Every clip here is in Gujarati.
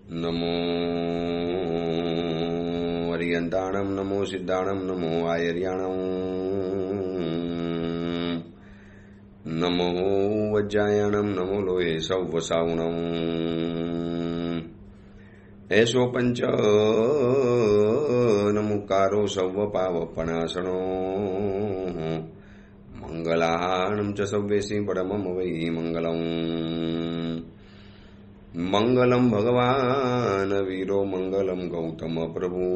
નમો અરિયંતાણમ, નમો સિદ્ધાણમ, નમો આયર્યાણમ, નમો વજ્જાયણમ, નમો લોહે સૌવસાવણમ, એસો પંચ નમુકારો સૌવ પાવપણાસણો, મંગલાણમ ચ સવ્યેસી પરમમ વૈ મંગલમ. મંગલમ ભગવાન વીરો, મંગલમ ગૌતમ પ્રભુ,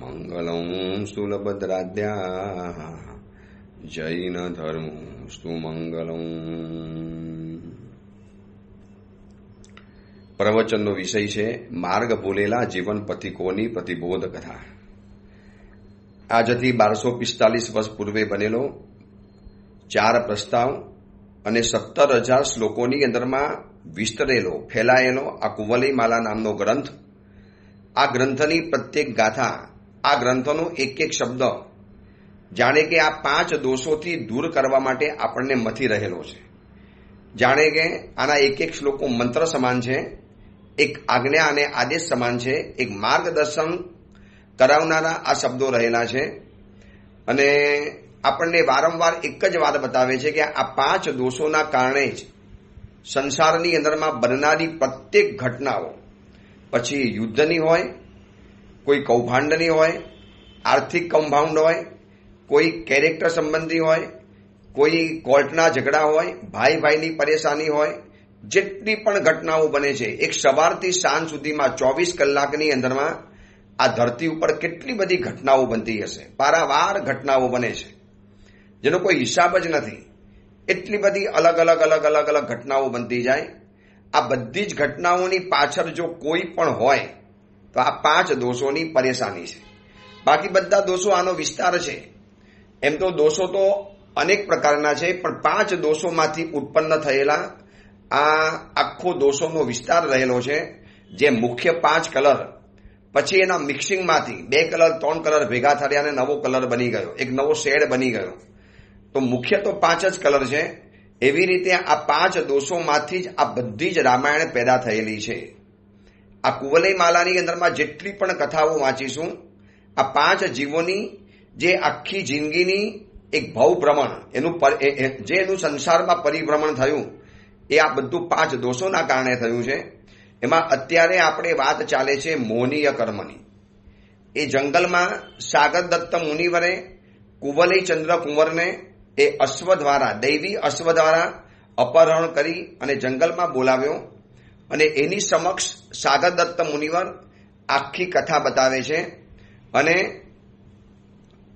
મંગલમ સ્થૂલભદ્રાદ્યા, જૈન ધર્મસ્તુ મંગલમ. પ્રવચનનો વિષય છે માર્ગ ભૂલેલા જીવન પથિકોની પ્રતિબોધ કથા. આજથી 1245 વર્ષ પૂર્વે બનેલો 4 પ્રસ્તાવ અને 17,000 શ્લોકોની અંદરમાં વિસ્તરેલો ફેલાયેલો આ કુવલયમાલા નામનો ગ્રંથ. આ ગ્રંથની પ્રત્યેક ગાથા, આ ગ્રંથનો એક એક શબ્દ જાણે કે આ 5 દોષોથી દૂર કરવા માટે આપણને મથી રહેલો છે. જાણે કે આના એક એક શ્લોકો મંત્ર સમાન છે, એક આજ્ઞા અને આદેશ સમાન છે, એક માર્ગદર્શન કરાવનારા આ શબ્દો રહેલા છે. અને આપણને વારંવાર એક જ વાત બતાવે છે કે આ 5 દોષોના કારણે જ સંસારની અંદરમાં બનનારી પ્રત્યેક ઘટનાઓ, પછી યુદ્ધની હોય, કોઈ કૌભાંડની હોય, આર્થિક કૌભાંડ હોય, કોઈ કેરેક્ટર સંબંધી હોય, કોઈ કોર્ટના ઝઘડા હોય, ભાઈ ભાઈની પરેશાની હોય, જેટલી પણ ઘટનાઓ બને છે એક સવારથી સાંજ સુધીમાં 24 કલાકની અંદરમાં આ ધરતી ઉપર કેટલી બધી ઘટનાઓ બનતી હશે. પારાવાર ઘટનાઓ બને છે જેનો કોઈ હિસાબ જ નથી. એટલી બધી અલગ અલગ ઘટનાઓ બનતી જાય. આ બધી જ ઘટનાઓની પાછળ જો કોઈ પણ હોય તો આ 5 દોષોની પરેશાની છે. બાકી બધા દોષો આનો વિસ્તાર છે. એમ તો દોષો તો અનેક પ્રકારના છે, પણ 5 દોષોમાંથી ઉત્પન્ન થયેલા આ આખો દોષોનો વિસ્તાર રહેલો છે. જે મુખ્ય 5 કલર, પછી એના મિક્સિંગમાંથી 2 કલર 3 કલર ભેગા થયા અને નવો કલર બની ગયો, એક નવો શેડ બની ગયો. તો મુખ્ય તો 5 જ કલર છે. એવી રીતે આ 5 દોષોમાંથી જ આ બધી જ રામાયણ પેદા થયેલી છે. આ કુવલયમાલાની અંદરમાં જેટલી પણ કથાઓ વાંચીશું, આ 5 જીવોની જે આખી જિંદગીની એક ભવભ્રમણ, એનું સંસારમાં પરિભ્રમણ થયું, એ આ બધું 5 દોષોના કારણે થયું છે. એમાં અત્યારે આપણે વાત ચાલે છે મોહનીય કર્મની. એ જંગલમાં સાગર દત્ત મુનિવરે કુવલયચંદ્ર કુંવરને એ અશ્વ દ્વારા, દૈવી અશ્વ દ્વારા અપહરણ કરી અને જંગલમાં બોલાવ્યો. અને એની સમક્ષ સાગર દત્ત મુનિવર આખી કથા બતાવે છે. અને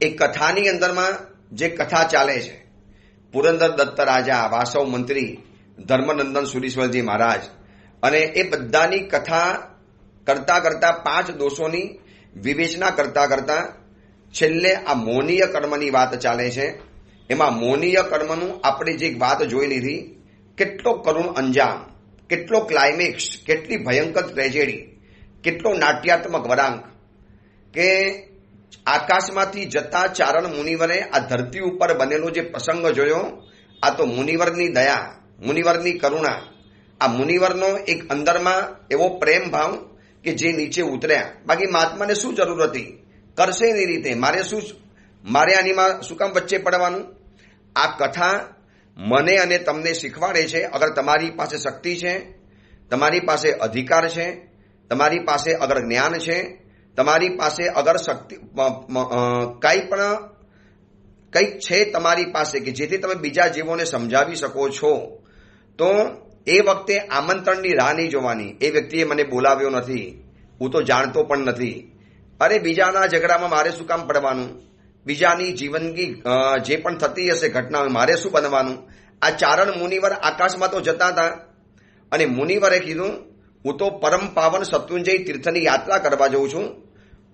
એ કથાની અંદરમાં જે કથા ચાલે છે, પુરંદર દત્ત રાજા, વાસવ મંત્રી, ધર્મનંદન સુરીશ્વરજી મહારાજ, અને એ બધાની કથા કરતા કરતા 5 દોષોની વિવેચના કરતા કરતા છેલ્લે આ મોહનીય કર્મની વાત ચાલે છે. એમાં મોહનીય કર્મનું આપણે જે વાત જોઈ લીધી, કેટલો કરુણ અંજામ, કેટલો ક્લાઇમેક્સ, કેટલી ભયંકર ટ્રેજેડી, કેટલો નાટ્યાત્મક વળાંક, કે આકાશમાંથી જતા ચારણ મુનિવરે આ ધરતી ઉપર બનેલો જે પ્રસંગ જોયો, આ તો મુનિવરની દયા, મુનિવરની કરુણા, આ મુનિવરનો એક અંદરમાં એવો પ્રેમ ભાવ કે જે નીચે ઉતર્યા. બાકી મહાત્માને શું જરૂર હતી? કરશે એની રીતે, મારે આનીમાં શું કામ વચ્ચે પડવાનું? આ કથા મને અને તમને શીખવાડે છે, અગર તમારી પાસે શક્તિ છે, તમારી પાસે અધિકાર છે, તમારી પાસે અગર જ્ઞાન છે, તમારી પાસે અગર શક્તિ કંઈક છે તમારી પાસે કે જેથી તમે બીજા જીવોને સમજાવી શકો છો, તો એ વખતે આમંત્રણની રાહ નહીં જોવાની. એ વ્યક્તિએ મને બોલાવ્યો નથી, હું તો જાણતો પણ નથી, અરે બીજાના ઝઘડામાં મારે શું કામ પડવાનું? બીજાની જીવનની જે પણ થતી હશે ઘટના, મારે શું બનવાનું? આ ચારણ મુનિવર આકાશમાં તો જતા હતા, અને મુનિવરે કીધું, હું તો પરમ પાવન શત્રુંજય તીર્થની યાત્રા કરવા જઉં છું.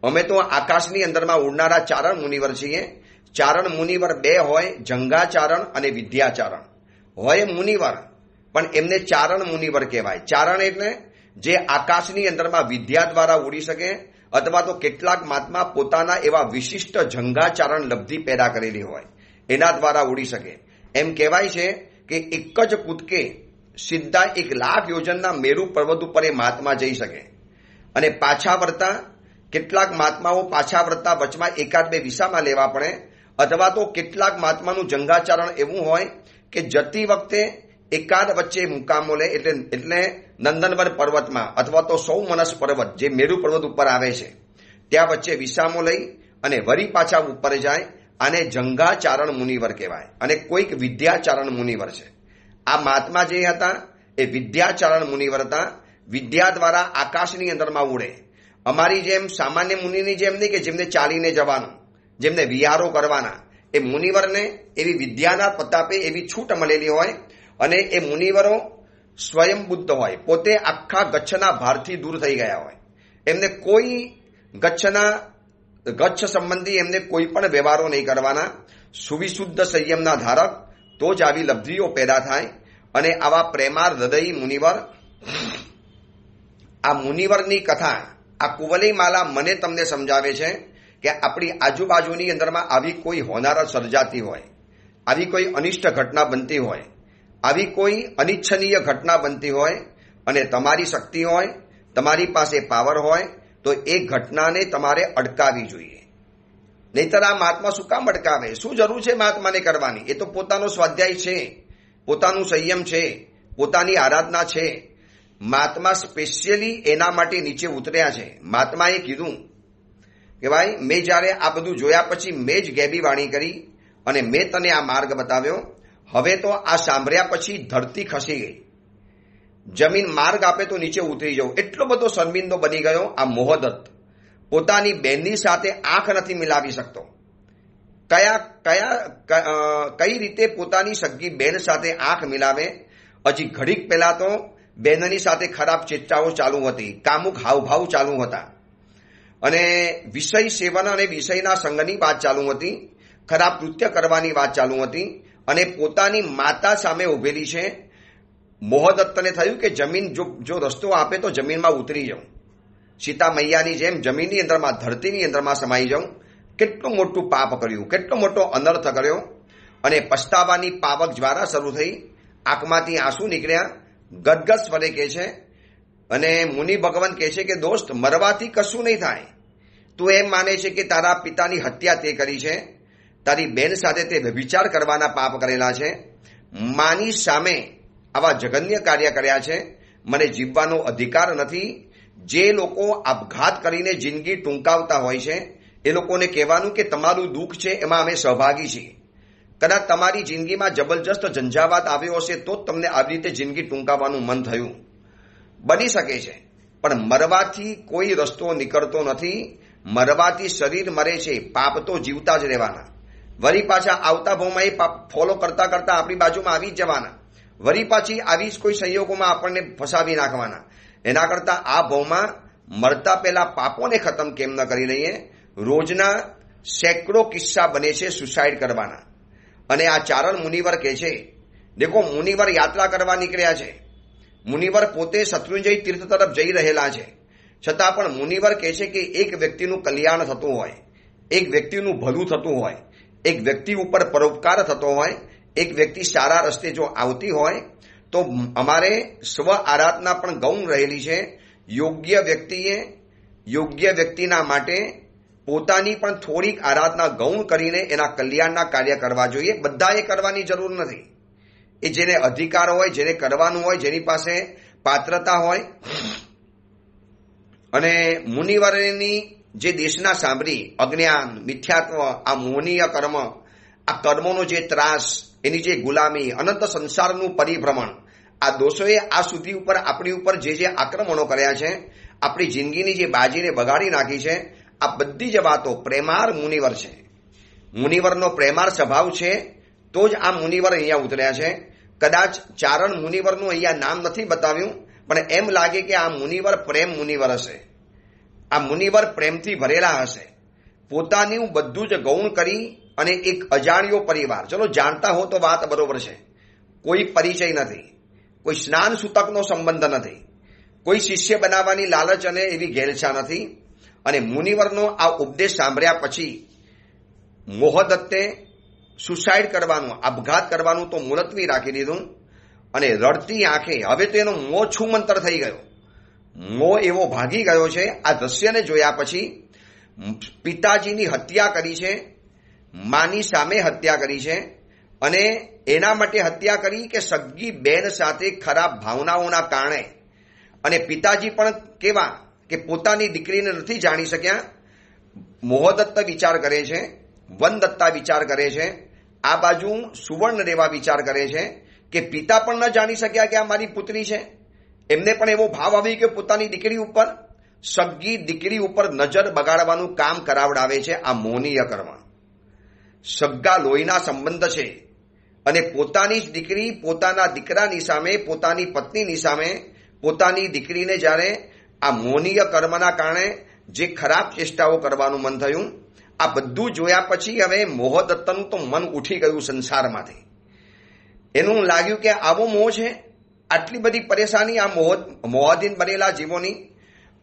અમે તો આકાશની અંદરમાં ઉડનારા ચારણ મુનિવર છીએ. ચારણ મુનિવર 2 હોય, જંગાચારણ અને વિદ્યાચારણ. હોય મુનિવર, પણ એમને ચારણ મુનિવર કહેવાય. ચારણ એટલે જે આકાશની અંદરમાં વિદ્યા દ્વારા ઉડી શકે, અથવા તો કેટલાક મહાત્મા પોતાના એવા વિશિષ્ટ જંગાચારણ લબ્ધિ પેદા કરેલી હોય, એના દ્વારા ઉડી શકે. એમ કહેવાય છે કે એક જ કૂદકે સીધા 1,00,000 યોજનના મેરુ પર્વત ઉપર એ મહાત્મા જઈ શકે અને પાછા વળતા કેટલાક મહાત્માઓ પાછા વળતા વચમાં 1-2 વિસામાં લેવા પડે, અથવા તો કેટલાક મહાત્માનું જંગાચારણ એવું હોય કે જતી વખતે એકાદ વચ્ચે મુકામો લે, એટલે નંદનવન પર્વતમાં અથવા તો સૌમનસ પર્વત જે મેરુ પર્વત ઉપર આવે છે ત્યાં વચ્ચે વિસામો લઈ અને વળી પાછા ઉપર જાય. આને જંગાચારણ મુનિવર કહેવાય અને કોઈક વિદ્યાચારણ મુનિવર છે. આ મહાત્મા જે હતા એ વિદ્યાચારણ મુનિવર હતા. વિદ્યા દ્વારા આકાશની અંદરમાં ઉડે. અમારી જેમ સામાન્ય મુનિની જેમ નહીં કે જેમને ચાલીને જવાનું, જેમને વિહારો કરવાના. એ મુનિવરને એવી વિદ્યાના પ્રતાપે એવી છૂટ મળેલી હોય અને એ મુનિવરો સ્વયં બુદ્ધ હોય, પોતે આખા ગચ્છના ભારથી દૂર થઈ ગયા હોય. એમને કોઈ ગચ્છ સંબંધી એમને કોઈ પણ વ્યવહારો નહીં કરવાના. સુવિશુદ્ધ સંયમના ધારક, તો જ આવી લબ્ધિઓ પેદા થાય. અને આવા પ્રેમાર હૃદયી મુનિવર, આ મુનિવરની કથા આ કુવલઈ માલા મને તમને સમજાવે છે કે આપણી આજુબાજુની અંદરમાં આવી કોઈ હોનારત સર્જાતી હોય, આવી કોઈ અનિષ્ટ ઘટના બનતી હોય, આવી કોઈ અનિચ્છનીય ઘટના બનતી હોય અને તમારી શક્તિ હોય, તમારી પાસે પાવર હોય તો એ ઘટનાને તમારે અટકાવવી જોઈએ. નહીતર આ મહાત્મા શું કામ અટકાવે? શું જરૂર છે મહાત્માને કરવાની? એ તો પોતાનો સ્વાધ્યાય છે, પોતાનું સંયમ છે, પોતાની આરાધના છે. મહાત્મા સ્પેશિયલી એના માટે નીચે ઉતર્યા છે. મહાત્માએ કીધું કે ભાઈ, મેં જ્યારે આ બધું જોયા પછી મેં જ ગેબી વાણી કરી અને મેં તને આ માર્ગ બતાવ્યો. હવે તો આ સાંભળ્યા પછી ધરતી ખસી ગઈ. જમીન માર્ગ આપે તો નીચે ઉતરી જવું. એટલો બધો શર્મિંદો બની ગયો આ મોહદત્ત. પોતાની બહેનની સાથે આંખ નથી મિલાવી શકતો. કઈ રીતે પોતાની સગી બહેન સાથે આંખ મિલાવે? હજી ઘડીક પહેલા તો બહેનની સાથે ખરાબ ચેષ્ટાઓ ચાલુ હતી, કામુક હાવભાવ ચાલુ હતા અને વિષય સેવન અને વિષયના સંગની વાત ચાલુ હતી, ખરાબ કૃત્ય કરવાની વાત ચાલુ હતી અને પોતાની માતા સામે ઉભેલી છે. મોહદત્તને થયું કે જમીન જો રસ્તો આપે તો જમીનમાં ઉતરી જાઉં, સીતા મૈયાની જેમ જમીનની અંદરમાં, ધરતીની અંદરમાં સમાઈ જાઉં. કેટલું મોટું પાપ કર્યું, કેટલો મોટો અનર્થ કર્યો અને પસ્તાવાની પાવક જ્વારા શરૂ થઈ. આંખમાંથી આંસુ નીકળ્યા. ગદગદ સ્વરે કહે છે અને મુનિ ભગવાન કહે છે કે દોસ્ત, મરવાથી કશું નહીં થાય. તું એમ માને છે કે તારા પિતાની હત્યા તે કરી છે, તારી બેન સાથે તે વ્યભિચાર કરવાના પાપ કરેલા છે, માની સામે આવા જઘન્ય કાર્ય કર્યા છે, મને જીવવાનો અધિકાર નથી. જે લોકો આપઘાત કરીને જિંદગી ટૂંકાવતા હોય છે એ લોકોને કહેવાનું કે તમારું દુઃખ છે એમાં અમે સહભાગી છીએ. કદાચ તમારી જિંદગીમાં જબરજસ્ત ઝંઝાવાત આવ્યો હશે તો જ તમને આવી રીતે જિંદગી ટૂંકાવવાનું મન થયું. બની શકે છે, પણ મરવાથી કોઈ રસ્તો નીકળતો નથી. મરવાથી શરીર મરે છે, પાપ તો જીવતા જ રહેવાના. વળી પાછા આવતા ભાવમાં એ પાપ ફોલો કરતા કરતા આપણી બાજુમાં આવી જ જવાના. વળી પાછી આવી જ કોઈ સંયોગોમાં આપણને ફસાવી નાખવાના. એના કરતાં આ ભાવમાં મરતા પહેલા પાપોને ખતમ કેમ ન કરી લઈએ? રોજના સેંકડો કિસ્સા બને છે સુસાઇડ કરવાના. અને આ ચારણ મુનિવર કહે છે, દેખો, મુનિવર યાત્રા કરવા નીકળ્યા છે. મુનિવર પોતે શત્રુંજય તીર્થ તરફ જઈ રહેલા છે. છતાં પણ મુનિવર કહે છે કે એક વ્યક્તિનું કલ્યાણ થતું હોય, એક વ્યક્તિનું ભલું થતું હોય, એક વ્યક્તિ ઉપર પરોપકાર થતો હોય, એક વ્યક્તિ સારા રસ્તે જો આવતી હોય તો અમારે સ્વ આરાધના પણ ગૌણ રહેલી છે. યોગ્ય વ્યક્તિના માટે પોતાની પણ થોડીક આરાધના ગૌણ કરીને એના કલ્યાણના કાર્ય કરવા જોઈએ. બધાએ કરવાની જરૂર નથી. એ જેને અધિકાર હોય, જેને કરવાનું હોય, જેની પાસે પાત્રતા હોય. અને મુનિવરની જે દેશના સાંભળી અજ્ઞાન, મિથ્યાત્વ, આ મોહનીય કર્મ, આ કર્મોનો જે ત્રાસ, એની જે ગુલામી, અનંત સંસારનું પરિભ્રમણ, આ દોષોએ આ સુધી ઉપર આપણી ઉપર જે આક્રમણો કર્યા છે, આપણી જિંદગીની જે બાજીને બગાડી નાખી છે, આ બધી જ વાતો પ્રેમાર મુનિવર છે. મુનિવરનો પ્રેમાર સ્વભાવ છે તો જ આ મુનિવર અહીંયા ઉતર્યા છે. કદાચ ચારણ મુનિવરનું અહીંયા નામ નથી બતાવ્યું, પણ એમ લાગે કે આ મુનિવર પ્રેમ મુનિવર હશે. આ મુનિવર પ્રેમથી ભરેલા હશે. પોતાનું બધું જ ગૌણ કરી અને એક અજાણ્યો પરિવાર, ચલો જાણતા હો તો વાત બરોબર છે, કોઈ પરિચય નથી, કોઈ સ્નાન સૂતકનો સંબંધ નથી, કોઈ શિષ્ય બનાવવાની લાલચ અને એવી ઘેલછા નથી. અને મુનિવરનો આ ઉપદેશ સાંભળ્યા પછી મોહદત્તે સુસાઇડ કરવાનું, આપઘાત કરવાનું તો મુલતવી રાખી દીધું અને રડતી આંખે હવે તો એનો મોં છૂમંતર થઈ ગયો, મોં એવો ભાગી ગયો છે. આ દ્રશ્યને જોયા પછી પિતાજીની હત્યા કરી છે, માની સામે હત્યા કરી છે, અને એના માટે હત્યા કરી કે સગી બેન સાથે ખરાબ ભાવનાઓના કારણે. અને પિતાજી પણ કેવા કે પોતાની દીકરીને નથી જાણી શક્યા. મોહદત્ત વિચાર કરે છે, વનદત્તા વિચાર કરે છે, આ બાજુ સુવર્ણરેવા વિચાર કરે છે કે પિતા પણ ન જાણી શક્યા કે આ મારી પુત્રી છે. એમને પણ એવો ભાવ આવી કે પોતાની દીકરી ઉપર, સગી દીકરી ઉપર નજર બગાડવાનું કામ કરાવડાવે છે. આ મોહનીય કર્મ, સગા લોહીના સંબંધ છે, અને પોતાની જ દીકરી પોતાના દીકરાની સામે, પોતાની પત્નીની સામે, પોતાની દીકરીને જ્યારે આ મોહનીય કર્મના કારણે જે ખરાબ ચેષ્ટાઓ કરવાનું મન થયું, આ બધું જોયા પછી હવે મોહદત્તનું તો મન ઉઠી ગયું સંસારમાંથી. એનું લાગ્યું કે આવો મોહ છે, આટલી બધી પરેશાની આ મોહાધીન બનેલા જીવોની.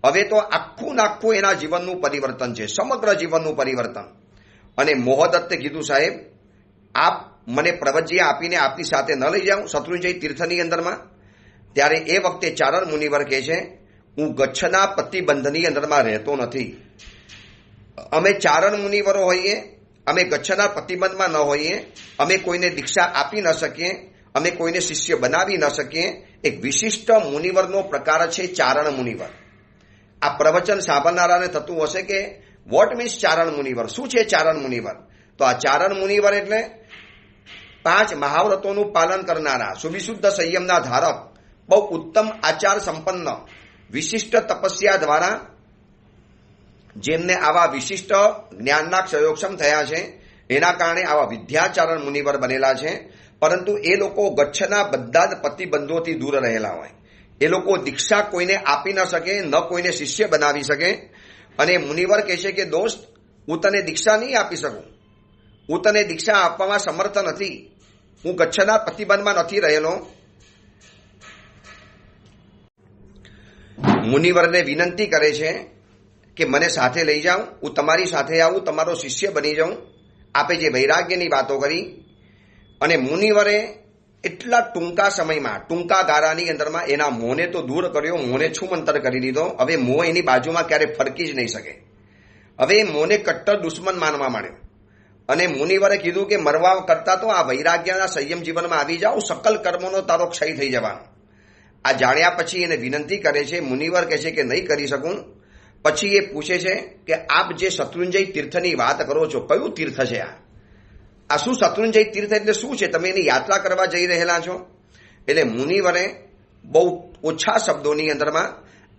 હવે તો આખું નાખું એના જીવનનું પરિવર્તન છે, સમગ્ર જીવનનું પરિવર્તન. અને મોહદત્તે કીધું, સાહેબ આપ મને પ્રવજ્ય આપીને આપની સાથે ન લઈ જાઉં શત્રુંજય તીર્થની અંદરમાં. ત્યારે એ વખતે ચારણ મુનિવર કહે છે, હું ગચ્છના પ્રતિબંધની અંદરમાં રહેતો નથી. અમે ચારણ મુનિવરો હોઈએ, અમે ગચ્છના પ્રતિબંધમાં ન હોઈએ, અમે કોઈને દીક્ષા આપી ન શકીએ, અમે કોઈને શિષ્ય બનાવી ન શકીએ. એક વિશિષ્ટ મુનિવરનો પ્રકાર છે ચારણ મુનિવર. આ પ્રવચન સાંભળનારાને થતું હશે કે વોટ મીન્સ ચારણ મુનિવર, શું છે ચારણ મુનિવર? તો આ ચારણ મુનિવર એટલે 5 મહાવ્રતોનું પાલન કરનારા, સુવિશુદ્ધ સંયમના ધારક, બહુ ઉત્તમ આચાર સંપન્ન, વિશિષ્ટ તપસ્યા દ્વારા જેમને આવા વિશિષ્ટ જ્ઞાનના ક્ષયોક્ષમ થયા છે, એના કારણે આવા વિદ્યાચારણ મુનિવર બનેલા છે. પરંતુ એ લોકો ગચ્છના બધા જ પ્રતિબંધોથી દૂર રહેલા હોય. એ લોકો દીક્ષા કોઈને આપી ન શકે, ન કોઈને શિષ્ય બનાવી શકે. અને મુનિવર કહે છે કે દોસ્ત, હું તને દીક્ષા નહીં આપી શકું, હું તને દીક્ષા આપવામાં સમર્થ નથી, હું ગચ્છના પ્રતિબંધમાં નથી રહેલો. મુનિવરને વિનંતી કરે છે કે મને સાથે લઈ જાઓ, હું તમારી સાથે આવું, તમારો શિષ્ય બની જાઉં. આપે જે વૈરાગ્યની વાતો કરી, અને મુનિવરે એટલા ટૂંકા સમયમાં, ટૂંકા ગાળાની અંદરમાં એના મોંને તો દૂર કર્યો, મોંને છૂમંતર કરી દીધો. હવે મોં એની બાજુમાં ક્યારે ફરકી જ નહીં શકે. હવે મોંને કટ્ટર દુશ્મન માનવા માંડ્યો. અને મુનિવરે કીધું કે મરવા કરતા તો આ વૈરાગ્યના સંયમ જીવનમાં આવી જાઓ, સકલ કર્મોનો તારો ક્ષય થઈ જવાનો. આ જાણ્યા પછી એને વિનંતી કરે છે. મુનિવર કહે છે કે નહીં કરી શકું. પછી એ પૂછે છે કે આપ જે શત્રુંજય તીર્થની વાત કરો છો, કયું તીર્થ છે આ શું શત્રુંજય તીર્થ એટલે શું છે? તમે એની યાત્રા કરવા જઈ રહેલા છો? એટલે મુનિવરે બહુ ઓછા શબ્દોની અંદરમાં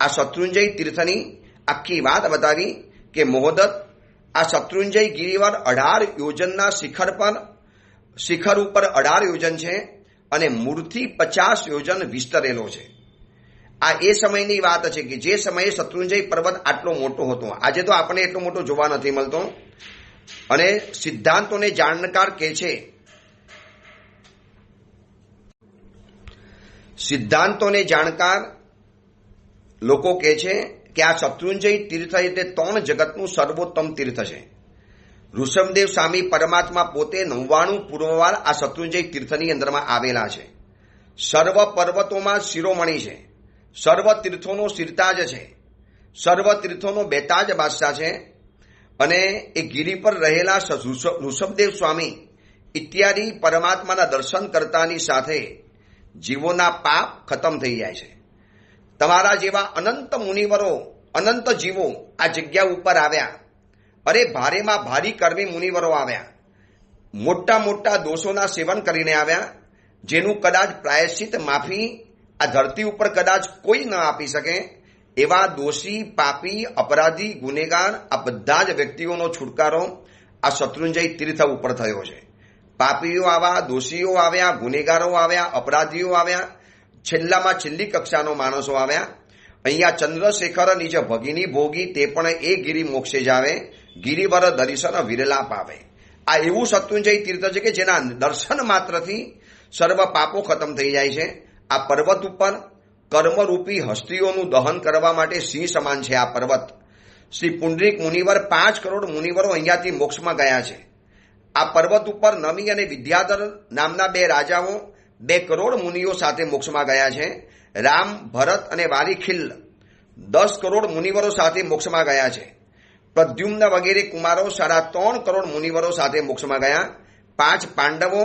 આ શત્રુંજય તીર્થની આખી વાત બતાવી કે મોહદત્ત, આ શત્રુંજય ગિરિવર 18 યોજનના શિખર ઉપર 18 યોજન છે, અને મૂળથી 50 યોજન વિસ્તરેલો છે. આ એ સમયની વાત છે કે જે સમયે શત્રુંજય પર્વત આટલો મોટો હતો. આજે તો આપણે એટલો મોટો જોવા નથી મળતો. અને સિદ્ધાંતોને જાણકાર કહે છે, સિદ્ધાંતોને જાણકાર લોકો કહે છે કે આ શત્રુંજય તીર્થ એટલે 3 જગતનું સર્વોત્તમ તીર્થ છે. ઋષભદેવ સ્વામી પરમાત્મા પોતે 99 પૂર્વવાર આ શત્રુંજય તીર્થની અંદરમાં આવેલા છે. સર્વ પર્વતોમાં શિરોમણી છે, સર્વ તીર્થોનો શિરતાજ છે, સર્વ તીર્થોનો બેતાજ બાદશાહ છે. અને એ ગિરી પર રહેલા ઋષભદેવ સ્વામી ઇત્યાદિ પરમાત્માના દર્શન કરતાની સાથે જીવોના પાપ ખતમ થઈ જાય છે. તમારા જેવા અનંત મુનિવરો, અનંત જીવો આ જગ્યા ઉપર આવ્યા. અરે ભારેમાં ભારી કર્મી મુનિવરો આવ્યા, મોટા મોટા દોષોના સેવન કરીને આવ્યા, જેનું કદાચ પ્રાયશ્ચિત માફી આ ધરતી ઉપર કદાચ કોઈ ન આપી શકે. એવા દોષી, પાપી, અપરાધી, ગુનેગાર આ બધા જ વ્યક્તિઓનો છુટકારો આ શત્રુંજય તીર્થ ઉપર થયો છે. પાપીઓ આવ્યા, દોષીઓ આવ્યા, ગુનેગારો આવ્યા, અપરાધીઓ આવ્યા, છેલ્લામાં છેલ્લી કક્ષાનો માણસો આવ્યા. અહીંયા ચંદ્રશેખર નિજ ભગીની ભોગી, તે પણ એ ગિરી મોક્ષે જાવે, ગિરિવર દર્શન વિરલા પાવે. આ એવું શત્રુંજય તીર્થ છે કે જેના દર્શન માત્રથી સર્વ પાપો ખતમ થઈ જાય છે. આ પર્વત ઉપર કર્મરૂપી હસ્તીઓનું દહન કરવા માટે સિંહ સમાન છે આ પર્વત. શ્રી પુંડરીક મુનિવર 5 કરોડ મુનિવરો અહીંયાથી મોક્ષમાં ગયા છે. આ પર્વત ઉપર નમી અને વિદ્યાધર નામના 2 રાજાઓ 2 કરોડ મુનિઓ સાથે મોક્ષમાં ગયા છે. રામ, ભરત અને વાલીખિલ 10 કરોડ મુનિવરો સાથે મોક્ષમાં ગયા છે. પ્રદ્યુમ્ન વગેરે કુમારો 3.5 કરોડ મુનિવરો સાથે મોક્ષમાં ગયા. 5 પાંડવો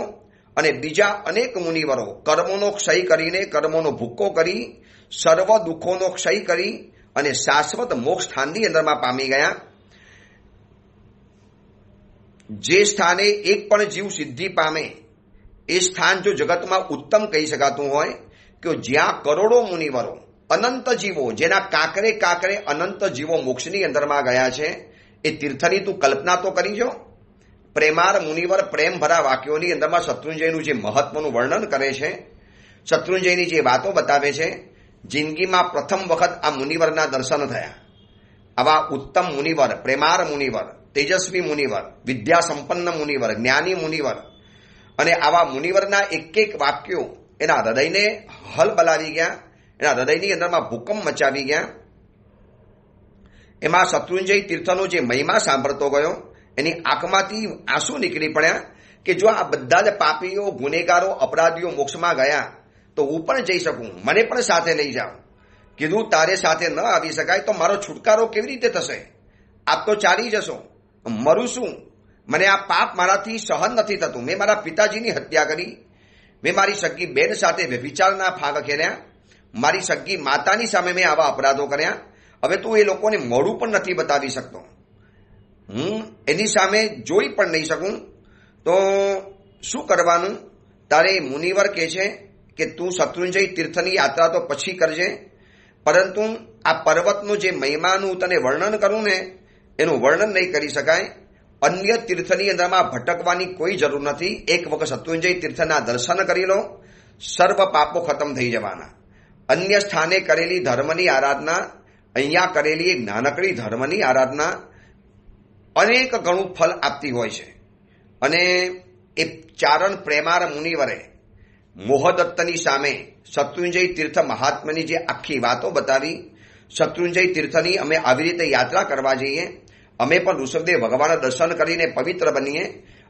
અને બીજા અનેક મુનિવરો કર્મોનો ક્ષય કરીને, કર્મોનો ભૂક્કો કરી, સર્વ દુઃખોનો ક્ષય કરી અને શાશ્વત મોક્ષ સ્થાનની અંદરમાં પામી ગયા. જે સ્થાને એક પણ જીવ સિદ્ધિ પામે એ સ્થાન જો જગતમાં ઉત્તમ કહી શકાતું હોય કે જ્યાં કરોડો મુનિવરો, અનંત જીવો, જેના કાંકરે કાંકરે અનંત જીવો મોક્ષની અંદરમાં ગયા છે, એ તીર્થની તું કલ્પના તો કરી જો. પ્રેમાર મુનિવર પ્રેમ ભરા વાક્યોની અંદરમાં શત્રુંજયનું જે મહત્વનું વર્ણન કરે છે, શત્રુંજયની જે વાતો બતાવે છે, જિંદગીમાં પ્રથમ વખત આ મુનિવરના દર્શન થયા. આવા ઉત્તમ મુનિવર, પ્રેમાર મુનિવર, તેજસ્વી મુનિવર, વિદ્યા સંપન્ન મુનિવર, જ્ઞાની મુનિવર, અને આવા મુનિવરના એક એક વાક્યો એના હૃદયને હલબલાવી ગયા, એના હૃદયની અંદરમાં ભૂકંપ મચાવી ગયા. એમાં શત્રુંજય તીર્થનો જે મહિમા સાંભળતો ગયો, એની આંખમાંથી આંસુ નીકળી પડ્યા કે જો આ બધા જ પાપીઓ, ગુનેગારો, અપરાધીઓ મોક્ષમાં ગયા તો હું પણ જઈ શકું, મને પણ સાથે લઈ જાઓ. કીધું તારે સાથે ન આવી શકાય તો મારો છુટકારો કેવી રીતે થશે? આપ તો ચાલી જશો, મરું શું? મને આ પાપ મારાથી સહન નથી થતું. મેં મારા પિતાજીની હત્યા કરી, મેં મારી સગી બેન સાથે વ્યભિચારના ફાગ ખેલ્યા, મારી સગી માતાની સામે મેં આવા અપરાધો કર્યા. હવે તું એ લોકોને મોઢું પણ નથી બતાવી શકતો, હું એની સામે જોઈ પણ નહીં શકું, તો શું કરવાનું? તારે મુનિવર કહે છે કે તું શત્રુંજય તીર્થની યાત્રા તો પછી કરજે, પરંતુ આ પર્વતનું જે મહિમાનું તને વર્ણન કરું ને, એનું વર્ણન નહીં કરી શકાય. અન્ય તીર્થની અંદરમાં ભટકવાની કોઈ જરૂર નથી. એક વખત શત્રુંજય તીર્થના દર્શન કરી લો, સર્વ પાપો ખતમ થઈ જવાના. અન્ય સ્થાને કરેલી ધર્મની આરાધના, અહીંયા કરેલી એક નાનકડી ધર્મની આરાધના અનેક ગણું ફલ આપતી હોય છે. અને એ ચારણ પ્રેમાર મુનિવરે મોહદત્તની સામે શત્રુંજય તીર્થ મહાત્માની જે આખી વાતો બતાવી, શત્રુંજય તીર્થની અમે આવી રીતે યાત્રા કરવા જઈએ, અમે પણ ઋષભદેવ ભગવાનના દર્શન કરીને પવિત્ર બનીએ,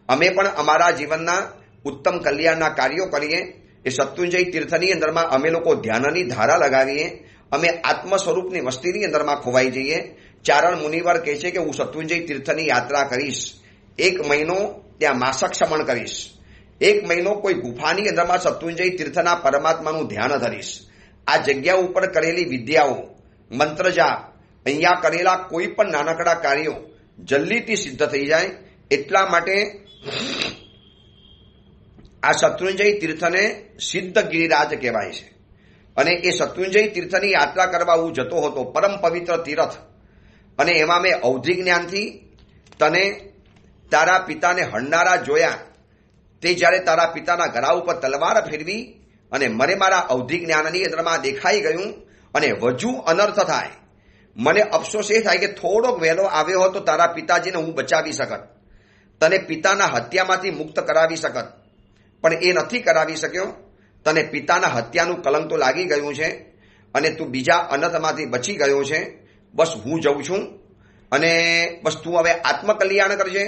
અમે પણ અમારા જીવનના ઉત્તમ કલ્યાણના કાર્યો કરીએ. એ શત્રુંજય તીર્થની અંદરમાં અમે લોકો ધ્યાનની ધારા લગાવીએ, અમે આત્મ સ્વરૂપની વસ્તીની અંદરમાં ખોવાઈ જઈએ. ચારણ મુનિવર કહે છે કે હું શત્રુંજય તીર્થની યાત્રા કરીશ, 1 મહિનો ત્યાં માસક શ્રમણ કરીશ, 1 મહિનો કોઈ ગુફાની અંદરમાં શત્રુંજય તીર્થના પરમાત્માનું ધ્યાન ધરીશ. આ જગ્યા ઉપર કરેલી વિદ્યાઓ, મંત્ર જાપ, અહીંયા કરેલા કોઈ પણ નાનકડા કાર્યો જલ્દીથી સિદ્ધ થઈ જાય. એટલા માટે આ શત્રુંજય તીર્થને સિદ્ધ ગિરિરાજ કહેવાય છે. અને એ શત્રુંજય તીર્થની યાત્રા કરવા હું જતો હતો, પરમ પવિત્ર તીર્થ. અને એમાં મેં અવધિ જ્ઞાનથી તને તારા પિતાને હણનારા જોયા. તે જ્યારે તારા પિતાના ગળા ઉપર તલવાર ફેરવી અને મને મારા અવધિ જ્ઞાનની અંદરમાં દેખાઈ ગયું અને વધુ અનર્થ થાય. મને અફસોસ એ થાય કે થોડોક વહેલો આવ્યો હોત તો તારા પિતાજીને હું બચાવી શકત, તને પિતાના હત્યામાંથી મુક્ત કરાવી શકત, પણ એ નથી કરાવી શક્યો. તને પિતાના હત્યાનું કલંક તો લાગી ગયું છે અને તું બીજા અનર્થમાંથી બચી ગયો છે. બસ હું જઉં છું અને બસ તું હવે આત્મકલ્યાણ કરજે.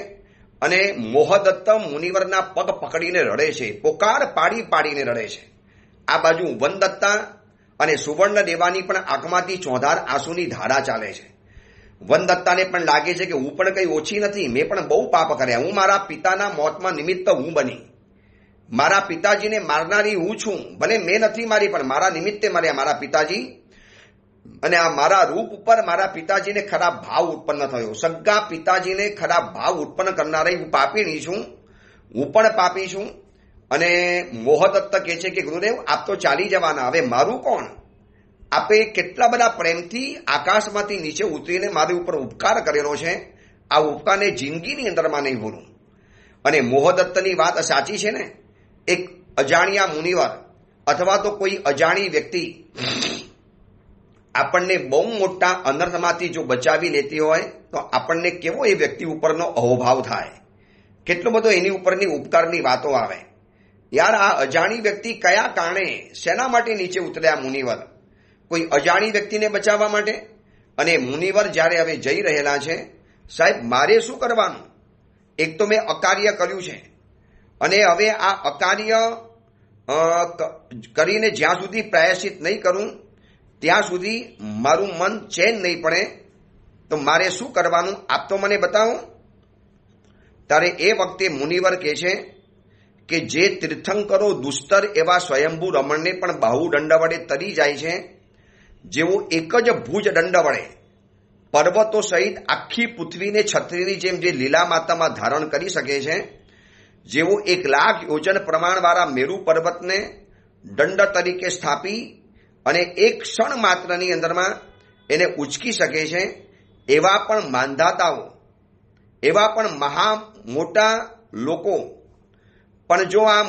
અને મોહદત્ત મુનિવરના પગ પકડીને રડે છે, પોકાર પાડી પાડીને રડે છે. આ બાજુ વનદત્તા અને સુવર્ણ દેવાની પણ આંખમાંથી ચોધાર આંસુની ધારા ચાલે છે. વનદત્તાને પણ લાગે છે કે હું પણ કંઈ ઓછી નથી, મેં પણ બહુ પાપ કર્યા, હું મારા પિતાના મોતમાં નિમિત્ત હું બની, મારા પિતાજીને મારનારી હું છું. ભલે મેં નથી મારી, પણ મારા નિમિત્તે માર્યા મારા પિતાજી. અને આ મારા રૂપ ઉપર મારા પિતાજીને ખરાબ ભાવ ઉત્પન્ન થયો. સગા પિતાજીને ખરાબ ભાવ ઉત્પન્ન કરનારી હું પાપીની છું, હું પણ પાપી છું. અને મોહદત્ત કહે છે કે ગુરુદેવ આપ તો ચાલી જવાના, હવે મારું કોણ? આપે કેટલા બધા પ્રેમથી આકાશમાંથી નીચે ઉતરીને મારી ઉપર ઉપકાર કરેલો છે, આ ઉપકારને જિંદગીની અંદરમાં નહીં ભૂલું. અને મોહદત્તની વાત સાચી છે ને, એક અજાણ્યા મુનિવર અથવા તો કોઈ અજાણી વ્યક્તિ આપણને બહુ મોટા અનર્થમાંથી જો બચાવી લેતી હોય તો આપણને કેવો એ વ્યક્તિ ઉપરનો અહોભાવ થાય, કેટલો બધો એની ઉપરની ઉપકારની વાતો આવે. યાર આ અજાણી વ્યક્તિ કયા કારણે શેના માટે નીચે ઉતર્યા મુનિવર? કોઈ અજાણી વ્યક્તિને બચાવવા માટે. અને મુનિવર જ્યારે હવે જઈ રહેલા છે, સાહેબ મારે શું કરવાનું? એક તો મેં અકાર્ય કર્યું છે અને હવે આ અકાર્ય કરીને જ્યાં સુધી પ્રાયશ્ચિત નહીં કરું ત્યાં સુધી મારું મન ચેન નહીં પડે. તો મારે શું કરવાનું આપ તો મને બતાવો. ત્યારે એ વખતે મુનિવર કહે છે કે જે તીર્થંકરો દુસ્તર એવા સ્વયંભૂ રમણને પણ બાહુદંડ વડે તરી જાય છે, જેવો એક જ ભુજ દંડ વડે પર્વતો સહિત આખી પૃથ્વીને છત્રીની જેમ જે લીલા માતામાં ધારણ કરી શકે છે, જેવો 1,00,000 યોજન પ્રમાણવાળા મેરુ પર્વતને દંડ તરીકે સ્થાપી અને એક ક્ષણ માત્રની અંદરમાં એને ઉચકી શકે છે, એવા પણ માંધાતાઓ, એવા પણ મહા મોટા લોકો પણ જો આ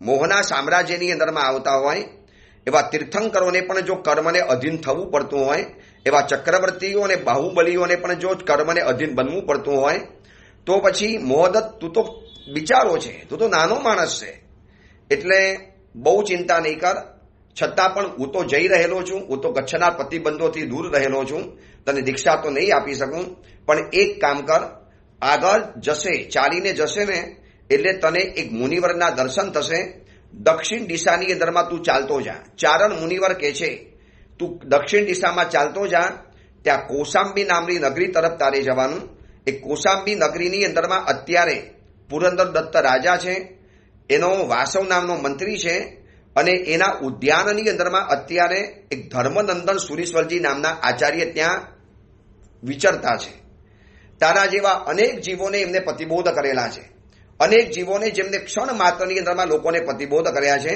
મોહના સામ્રાજ્યની અંદરમાં આવતા હોય, એવા તીર્થંકરોને પણ જો કર્મને અધીન થવું પડતું હોય, એવા ચક્રવર્તીઓ અને બાહુબલીઓને પણ જો કર્મને અધીન બનવું પડતું હોય, તો પછી મોહદત્ત તું તો બિચારો છે, તું તો નાનો માણસ છે, એટલે બહુ ચિંતા નહીં કર. છતાં પણ હું તો જઈ રહેલો છું, હું તો કચ્છના પ્રતિબંધોથી દૂર રહેલો છું, તને દીક્ષા તો નહીં આપી શકું, પણ એક કામ કર, આગળ જશે, ચાલીને જશે ને એટલે તને એક મુનિવરના દર્શન થશે. દક્ષિણ દિશાની અંદરમાં તું ચાલતો જા. ચારણ મુનિવર કહે છે તું દક્ષિણ દિશામાં ચાલતો જા, ત્યાં કૌશાંબી નામની નગરી તરફ તારે જવાનું. એ કૌશાંબી નગરીની અંદરમાં અત્યારે પુરંદર દત્ત રાજા છે, એનો વાસવ નામનો મંત્રી છે, અને એના ઉદ્યાનની અંદરમાં અત્યારે એક ધર્મનંદન સુરીશ્વરજી નામના આચાર્ય ત્યાં વિચરતા છે. તારા જેવા અનેક જીવોને એમને પ્રતિબોધ કરેલા છે, અનેક જીવોને જેમને ક્ષણ માત્રની અંદરમાં લોકોને પ્રતિબોધ કર્યા છે.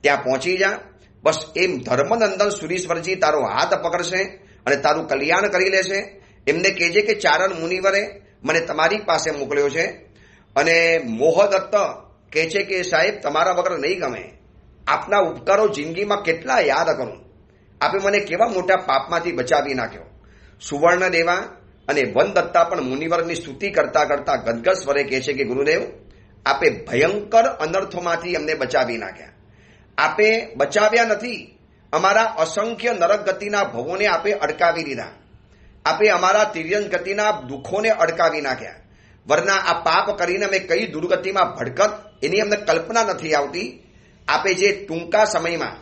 ત્યાં પહોંચી જા. બસ એમ ધર્મનંદન સુરીશ્વરજી તારો હાથ પકડશે અને તારું કલ્યાણ કરી લેશે. એમને કહેજે કે ચારણ મુનિવરે મને તમારી પાસે મોકલ્યો છે, અને મોહદત્ત કહે છે કે સાહેબ તમારા વગર નહીં ગમે, આપના ઉપકારો જિંદગીમાં કેટલા યાદ કરું, આપે મને કેવા મોટા પાપમાંથી બચાવી નાખ્યો. સુવર્ણ દેવા અને વનદત્તા પણ મુનિવરની સ્તુતિ કરતા કરતા ગદગદ સ્વરે કહે છે કે ગુરુદેવ, આપે ભયંકર અનર્થોમાંથી અમને બચાવી નાખ્યા. આપે બચાવ્યા નથી, અમારા અસંખ્ય નરક ગતિના ભવોને આપે અડકાવી દીધા. આપે અમારા તિર્યન ગતિના દુઃખોને અડકાવી નાખ્યા. વરના આ પાપ કરીને અમે કઈ દુર્ગતિમાં ભડકત એની અમને કલ્પના નથી આવતી. આપે જે ટૂંકા સમયમાં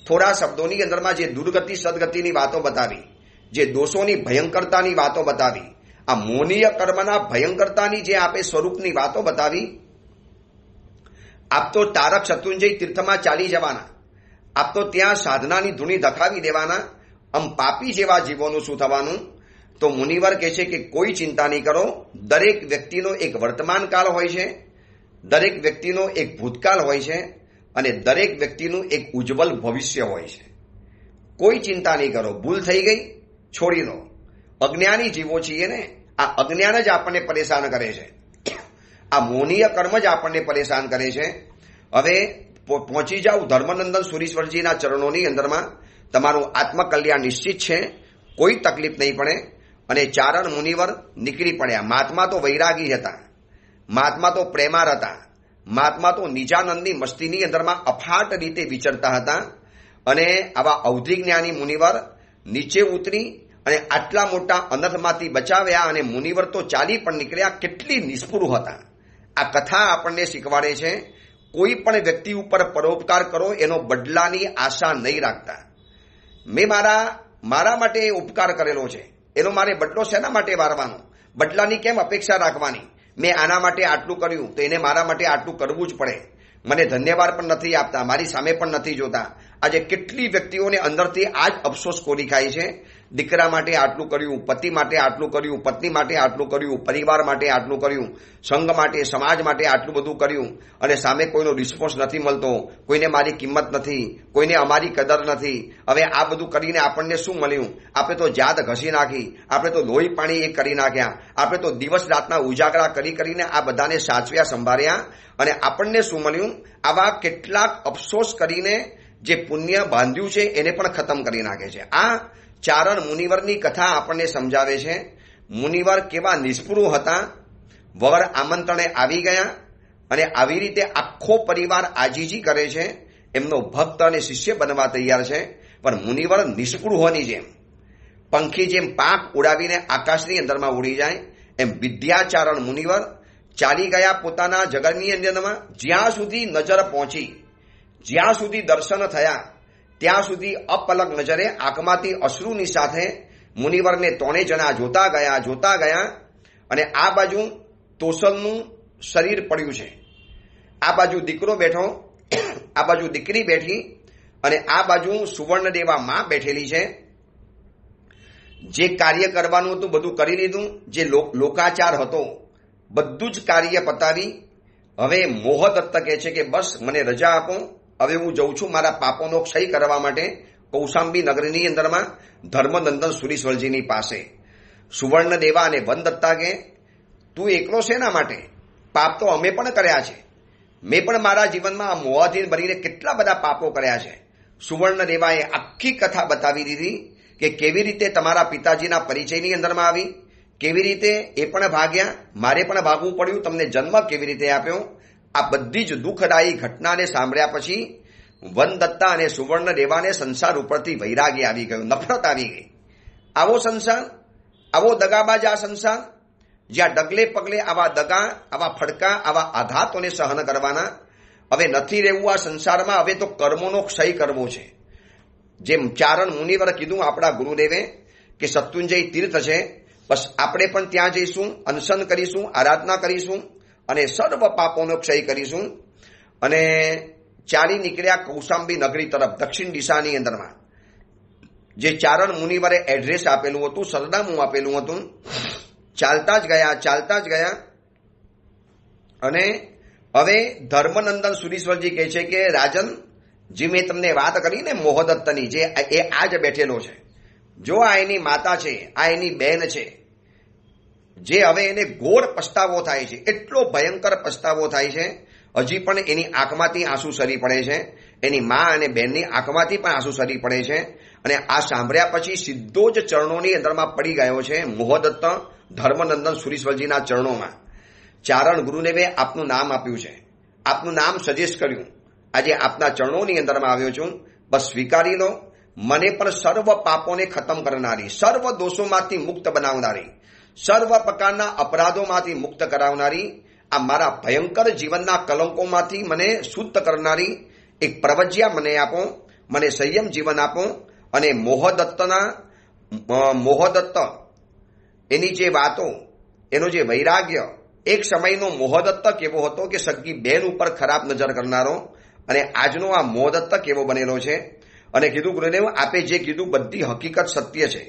થોડા શબ્દોની અંદરમાં જે દુર્ગતિ સદગતિની વાતો બતાવી, જે દોષોની ભયંકરતાની વાતો બતાવી, આ મોનીય કર્મના ભયંકરતાની જે આપે સ્વરૂપની વાતો બતાવી. આપ તો તારક શત્રુંજય તીર્થમાં ચાલી જવાના, આપ તો ત્યાં સાધનાની ધૂણી ધખાવી દેવાના. આમ પાપી જેવા જીવોનું શું થવાનું? તો મુનિવર કહે છે કે કોઈ ચિંતા નહીં કરો. દરેક વ્યક્તિનો એક વર્તમાન કાળ હોય છે, દરેક વ્યક્તિનો એક ભૂતકાળ હોય છે, અને દરેક વ્યક્તિનું એક ઉજ્જવલ ભવિષ્ય હોય છે. કોઈ ચિંતા નહીં કરો. ભૂલ થઈ ગઈ, છોડી દો. અજ્ઞાની જીવો છીએ ને, આ અજ્ઞાન જ આપણને પરેશાન કરે છે, આ મોનીય કર્મ જ આપણને પરેશાન કરે છે. હવે પહોંચી જાઓ ધર્મનંદન સુરીશ્વરજીના ચરણોની અંદરમાં, તમારું આત્મકલ્યાણ નિશ્ચિત છે, કોઈ તકલીફ નહીં પડે. અને ચારણ મુનિવર નીકળી પડ્યા. મહાત્મા તો વૈરાગી હતા, મહાત્મા તો પ્રેમાર હતા, મહાત્મા તો નિજાનંદની મસ્તીની અંદરમાં અફાટ રીતે વિચરતા હતા. અને આવા અવધિ જ્ઞાની મુનિવર નીચે ઉતરી અને આટલા મોટા અનર્થમાંથી બચાવ્યા. અને મુનિવર તો ચાલી પણ નીકળ્યા. કેટલી નિષ્ફળ હતા. આ કથા આપણને શીખવાડે છે કોઈ પણ વ્યક્તિ ઉપર પરોપકાર કરો, એનો બદલાની આશા નહીં રાખતા. મેં મારા માટે ઉપકાર કરેલો છે, એનો મારે બદલો શેના માટે વારવાનો? બદલાની કેમ અપેક્ષા રાખવાની? મેં આના માટે આટલું કર્યું તો એને મારા માટે આટલું કરવું જ પડે. મને ધન્યવાદ પણ નથી આપતા, મારી સામે પણ નથી જોતા. આજે કેટલી વ્યક્તિઓને અંદરથી આ જ અફસોસ કોરી ખાય છે. દીકરા માટે આટલું કર્યું, પતિ માટે આટલું કર્યું, પત્ની માટે આટલું કર્યું, પરિવાર માટે આટલું કર્યું, સંઘ માટે, સમાજ માટે આટલું બધું કર્યું, અને સામે કોઈનો રિસ્પોન્સ નથી મળતો, કોઈને મારી કિંમત નથી, કોઈને અમારી કદર નથી. હવે આ બધું કરીને આપણને શું મળ્યું? આપણે તો જાત ઘસી નાખી, આપણે તો લોહી પાણી એ કરી નાખ્યા, આપણે તો દિવસ રાતના ઉજાગરા કરીને આ બધાને સાચવ્યા, સંભાળ્યા, અને આપણને શું મળ્યું? આવા કેટલાક અફસોસ કરીને જે પુણ્ય બાંધ્યું છે એને પણ ખતમ કરી નાખે છે. આ ચારણ મુનિવરની કથા આપણને સમજાવે છે. મુનિવર કેવા નિષ્પૃહ હતા, વગર આમંત્રણે આવી ગયા, અને આવી રીતે આખો પરિવાર આજીજી કરે છે, એમનો ભક્ત અને શિષ્ય બનવા તૈયાર છે. પણ મુનિવર નિષ્પૃહોની જેમ, પંખી જેમ પાંખ ઉડાવીને આકાશની અંદરમાં ઉડી જાય, એમ વિદ્યાચારણ મુનિવર ચાલી ગયા પોતાના જગતની અંદરમાં. જ્યાં સુધી નજર પહોંચી, જ્યાં સુધી દર્શન થયા, ત્યાં સુધી અપલક નજરે આંખમાંથી અશ્રુની સાથે મુનિવરને 3 જણા જોતા ગયા. અને આ બાજુ તોસલનું શરીર પડ્યું છે, આ બાજુ દીકરો બેઠો, આ બાજુ દીકરી બેઠી, અને આ બાજુ સુવર્ણદેવા માં બેઠેલી છે. જે કાર્ય કરવાનું હતું બધું કરી લીધું, જે લોકાચાર હતો બધું જ કાર્ય પતાવી હવે મોહદત્ત કહે છે કે બસ મને રજા આપો, હવે હું જઉં છું મારા પાપોનો ક્ષય કરવા માટે કૌશાંબી નગરની અંદરમાં ધર્મનંદન સુરીશ્વરજીની પાસે. સુવર્ણદેવા અને વનદત્તા કે તું એકલો શેના માટે? પાપ તો અમે પણ કર્યા છે, મેં પણ મારા જીવનમાં આ મોહાધીન બનીને કેટલા બધા પાપો કર્યા છે. સુવર્ણદેવાએ આખી કથા બતાવી દીધી કે કેવી રીતે તમારા પિતાજીના પરિચયની અંદરમાં આવી, કેવી રીતે એ પણ ભાગ્યા, મારે પણ ભાગવું પડ્યું, તમને જન્મ કેવી રીતે આપ્યો. આ બધી જ દુઃખદાયી ઘટનાને સાંભળ્યા પછી વનદત્તા અને સુવર્ણદેવાને સંસાર ઉપરથી વૈરાગ્ય આવી ગયો, નફરત આવી ગઈ. આવો સંસાર, આવો દગાબાજ આ સંસાર, જ્યાં ડગલે પગલે આવા દગા, આવા ફડકા, આવા આઘાતોને સહન કરવાના. હવે નથી રહેવું આ સંસારમાં, હવે તો કર્મોનો ક્ષય કરવો છે. જેમ ચારણ મુનિવર કીધું આપણા ગુરુદેવે કે શત્રુંજય તીર્થ છે, બસ આપણે પણ ત્યાં જઈશું, અનશન કરીશું, આરાધના કરીશું અને સર્વ પાપોનો ક્ષય કરીશું. અને ચાલી નીકળ્યા કૌશાંબી નગરી તરફ, દક્ષિણ દિશાની અંદરમાં. જે ચારણ મુનિવરે એડ્રેસ આપેલું હતું, સરનામું આપેલું હતું, ચાલતા જ ગયા. અને હવે ધર્મનંદન સુરીશ્વરજી કહે છે કે રાજન, જે મેં તમને વાત કરી ને મોહદત્તની, જે એ આજ બેઠેલો છે, જો આ એની માતા છે, આ એની બહેન છે, જે હવે એને ઘોર પસ્તાવો થાય છે, એટલો ભયંકર પસ્તાવો થાય છે. હજી પણ એની આંખમાંથી આંસુ સરી પડે છે, એની મા અને બહેનની આંખમાંથી પણ આંસુ સરી પડે છે. અને આ સાંભળ્યા પછી સીધો જ ચરણોની અંદરમાં પડી ગયો છે, મોહદત્ત ધર્મનંદન સુરીશ્વરજીના ચરણોમાં. ચારણ ગુરુદેવે આપનું નામ આપ્યું છે, આપનું નામ સજેસ્ટ કર્યું, આજે આપના ચરણોની અંદરમાં આવ્યો છું, બસ સ્વીકારી લો. મને પણ સર્વ પાપોને ખતમ કરનારી, સર્વ દોષોમાંથી મુક્ત બનાવનારી, સર્વ પ્રકારના અપરાધોમાંથી મુક્ત કરાવનારી, આ મારા ભયંકર જીવનના કલંકોમાંથી મને શુદ્ધ કરનારી એક પ્રવજ્યા મને આપો, મને સંયમ જીવન આપો. અને મોહદત્ત એની જે વાતો, એનો જે વૈરાગ્ય, એક સમયનો મોહદત્ત કેવો હતો કે સગી બેન ઉપર ખરાબ નજર કરનારો, અને આજનો આ મોહદત્ત કેવો બનેલો છે. અને કીધું ગુરુદેવ આપે જે કીધું બધી હકીકત સત્ય છે,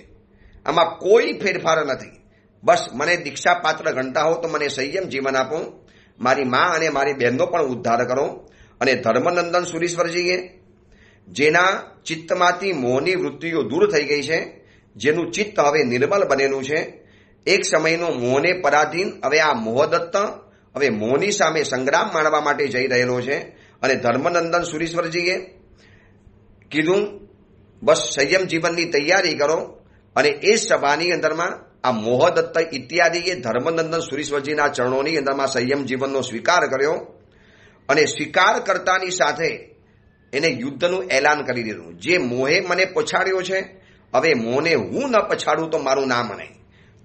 આમાં કોઈ ફેરફાર નથી. બસ મને દીક્ષા પાત્ર ગણતા હો તો મને સંયમ જીવન આપો, મારી મા અને મારી બહેનનો પણ ઉદ્ધાર કરો. અને ધર્મનંદન સુરીશ્વરજીએ જેના ચિત્તમાંથી મોહની વૃત્તિઓ દૂર થઈ ગઈ છે, જેનું ચિત્ત હવે નિર્મલ બનેલું છે, એક સમયનો મોહને પરાધીન હવે આ મોહદત્ત હવે મોહની સામે સંગ્રામ માણવા માટે જઈ રહેલો છે. અને ધર્મનંદન સુરીશ્વરજીએ કીધું બસ સંયમ જીવનની તૈયારી કરો. અને એ સભાની અંદરમાં આ મોહદત્ત ઇત્યાદિએ ધર્મનંદન સુરીશ્વરજીના ચરણોની અંદરમાં સંયમ જીવનનો સ્વીકાર કર્યો. અને સ્વીકાર કરતાની સાથે એને યુદ્ધનું એલાન કરી દીધું. જે મોહે મને પછાડ્યો છે, હવે મોહને હું ન પછાડું તો મારું નામ નહીં.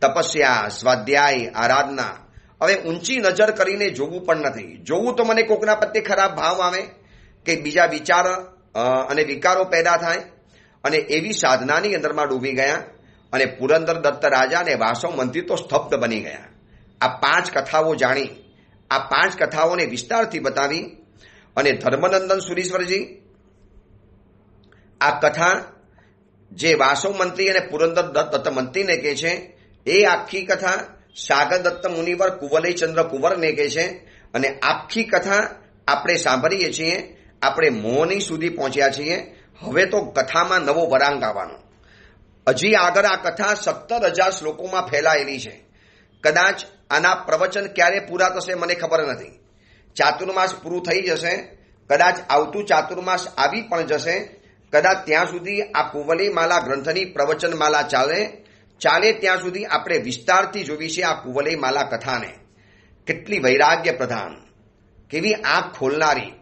તપસ્યા, સ્વાધ્યાય, આરાધના, હવે ઊંચી નજર કરીને જોવું પણ નથી. જોવું તો મને કોકના પ્રત્યે ખરાબ ભાવ આવે કે બીજા વિચાર અને વિકારો પેદા થાય. અને એવી સાધનાની અંદરમાં ડૂબી ગયા. અને પુરંદર દત્ત રાજા અને વાસવ મંત્રી તો સ્તબ્ધ બની ગયા. આ 5 કથાઓ જાણી, આ 5 કથાઓને વિસ્તારથી બતાવી. અને ધર્મનંદન સુરીશ્વરજી આ કથા જે વાસવ મંત્રી અને પુરંદર દત્ત મંત્રીને કહે છે, એ આખી કથા સાગર દત્ત મુનિવર કુવલયચંદ્ર કુંવરને કહે છે. અને આખી કથા આપણે સાંભળીએ છીએ, આપણે મોહની સુધી પહોંચ્યા છીએ. હવે તો કથામાં નવો વરાંગ આવવાનો. હજી આગળ આ કથા 17,000 શ્લોકોમાં ફેલાયેલી છે. કદાચ આના પ્રવચન ક્યારે પૂરા થશે મને ખબર નથી. ચાતુર્માસ પૂરું થઈ જશે, કદાચ આવતું ચાતુર્માસ આવી પણ જશે. કદાચ ત્યાં સુધી આ કુવલયમાલા ગ્રંથની પ્રવચનમાલા ચાલે ત્યાં સુધી આપણે વિસ્તારથી જોવી છે આ કુવલયમાલા કથાને. કેટલી વૈરાગ્ય પ્રધાન, કેવી આંખ ખોલનારી,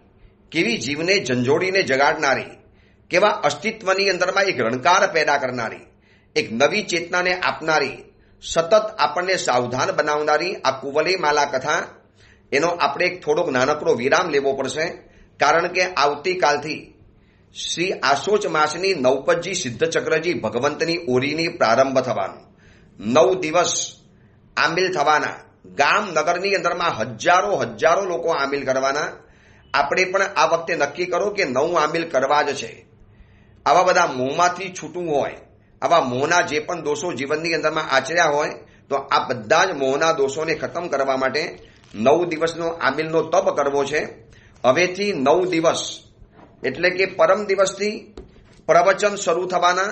કેવી જીવને ઝંઝોડીને જગાડનારી, કેવા અસ્તિત્વની અંદરમાં એક રણકાર પેદા કરનારી, એક નવી ચેતનાને આપનારી, સતત આપણને સાવધાન બનાવનારી આ કુવલયમાલા કથા. એનો આપણે એક થોડોક નાનકડો વિરામ લેવો પડશે, કારણ કે આવતીકાલથી શ્રી આસોચ માસની નવપતજી સિદ્ધચક્રજી ભગવંતની ઓરીની પ્રારંભ થવાનો. 9 દિવસ આમિલ થવાના. ગામ નગરની અંદરમાં હજારો લોકો આમિલ કરવાના. આપણે પણ આ વખતે નક્કી કરો કે 9 આમિલ કરવા જ છે. આવા બધા મોહમાંથી છૂટવું હોય, આવા મોહના જે પણ દોષો જીવનની અંદરમાં આચર્યા હોય, તો આ બધા જ મોહના દોષોને ખતમ કરવા માટે 9 દિવસનો આમિલનો તપ કરવો છે. હવેથી 9 દિવસ એટલે કે પરમ દિવસથી પ્રવચન શરૂ થવાના.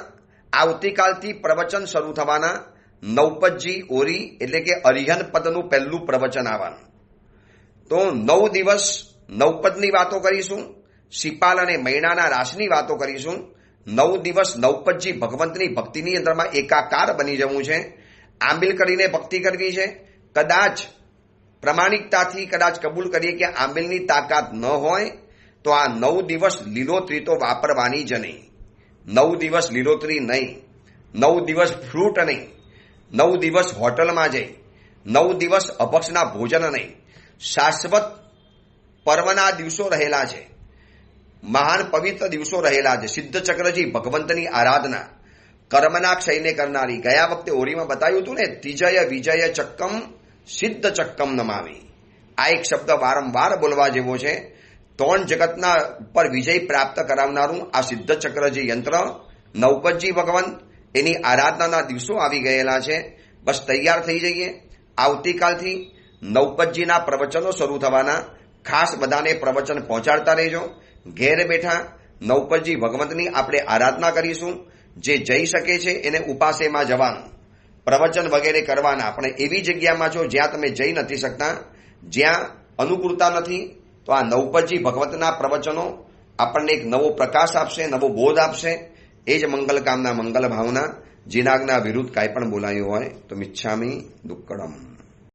આવતીકાલથી પ્રવચન શરૂ થવાના. નવપતજી ઓરી એટલે કે અરિહન પદનું પહેલું પ્રવચન આવવાનું. તો 9 દિવસ નવપદની વાતો કરીશું, શિપાલ અને મૈણાના રાસની વાતો કરીશું. 9 દિવસ નવપતજી ભગવંતની ભક્તિની અંદરમાં એકાકાર બની જવું છે. આંબિલ કરીને ભક્તિ કરવી છે. કદાચ પ્રમાણિકતાથી કદાચ કબૂલ કરીએ કે આંબિલની તાકાત ન હોય તો આ 9 દિવસ લીલોતરી તો વાપરવાની જ નહીં. 9 દિવસ લીલોતરી નહીં, 9 દિવસ ફ્રૂટ નહીં, 9 દિવસ હોટલમાં જઈ, 9 દિવસ અભક્ષના ભોજન નહીં. શાશ્વત પર્વના દિવસો રહેલા છે, મહાન પવિત્ર દિવસો રહેલા છે. સિદ્ધચક્રજી ભગવંતની આરાધના કર્મના ક્ષયને કરનારી. ગયા વખતે ઓરીમાં બતાવ્યું હતું ને, ત્રિજય વિજય ચક્કમ સિદ્ધ ચક્કમ નમાવી. આ એક શબ્દ વારંવાર બોલવા જેવો છે. 3 જગતના ઉપર વિજય પ્રાપ્ત કરાવનારું આ સિદ્ધચક્રજી યંત્ર નવપતજી ભગવંત, એની આરાધનાના દિવસો આવી ગયેલા છે. બસ તૈયાર થઈ જઈએ. આવતીકાલથી નવપતજીના પ્રવચનો શરૂ થવાના. ખાસ બધાને પ્રવચન પહોંચાડતા રહેજો. ઘેર બેઠા નવપતજી ભગવંતની આપણે આરાધના કરીશું. જે જઈ શકે છે એને ઉપાસેમાં જવાનું, પ્રવચન વગેરે કરવાના. પણ એવી જગ્યામાં જો જ્યાં તમે જઈ નથી શકતા, જ્યાં અનુકૂળતા નથી, તો આ નવપતજી ભગવંતના પ્રવચનો આપણને એક નવો પ્રકાશ આપશે, નવો બોધ આપશે. એ જ મંગલ કામના, મંગલ ભાવના. જીનાગના વિરુદ્ધ કાંઈ પણ બોલાયું હોય તો મિચ્છામી દુક્કડમ.